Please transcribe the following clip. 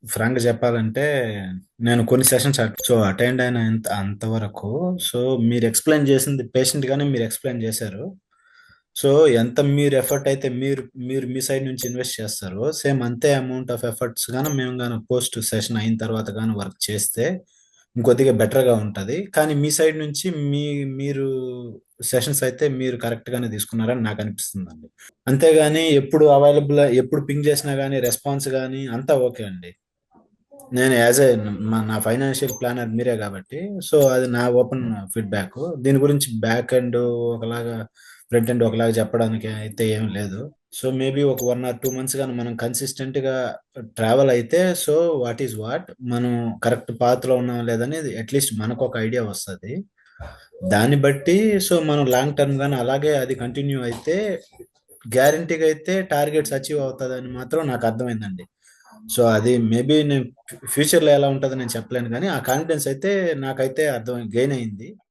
ఫ్రాంక్‌గా చెప్పాలంటే, నేను కొన్ని సెషన్స్ అటెండ్ అయిన అంతవరకు సో, మీరు ఎక్స్‌ప్లెయిన్ చేసింది పేషెంట్‌గానే మీరు ఎక్స్‌ప్లెయిన్ చేశారు. సో, ఎంత మీరు ఎఫర్ట్ అయితే మీరు మీ సైడ్ నుంచి ఇన్వెస్ట్ చేస్తారో, సేమ్ అంతే అమౌంట్ ఆఫ్ ఎఫర్ట్స్ మేము పోస్ట్ సెషన్ అయిన తర్వాత వర్క్ చేస్తే, ఇంకొద్దిగా బెటర్‌గా ఉంటది. కానీ మీ సైడ్ నుంచి మీరు సెషన్స్ అయితే మీరు కరెక్ట్‌గానే తీసుకున్నారని నాకనిపిస్తుందండి. అంతేగాని ఎప్పుడు పింగ్ చేసినా గాని, రెస్పాన్స్ గాని అంతా ఓకే అండి. నేను యాజ్ ఏ నా ఫైనాన్షియల్ ప్లానర్ మీరే కాబట్టి సో అది నా ఓపెన్ ఫీడ్‌బ్యాక్. దీని గురించి బ్యాక్ ఎండ్ ఒకలాగా, ఫ్రంట్ ఎండ్ ఒకలాగా చెప్పడానికి అయితే ఏం లేదు. సో మేబీ ఒక 1 ఆర్ 2 మంత్స్ గాని మనం కన్సిస్టెంట్‌గా ట్రావెల్ అయితే సో వాట్ ఈస్ వాట్ మనం కరెక్ట్ పాత్‌లో ఉన్నామా లేదనేది అట్‌లీస్ట్ మనకొక ఐడియా వస్తది. దాన్ని బట్టి సో మనం లాంగ్ టర్మ్ గాని అలాగే అది కంటిన్యూ అయితే గ్యారంటీగా అయితే టార్గెట్స్ అచీవ్ అవుతదని మాత్రం నాకు అర్థమైందండి. సో అది మేబీ నేను ఫ్యూచర్‌లో ఎలా ఉంటదో నేను చెప్పలేను గానీ, ఆ కాన్ఫిడెన్స్ అయితే నాకైతే గెయిన్ అయింది.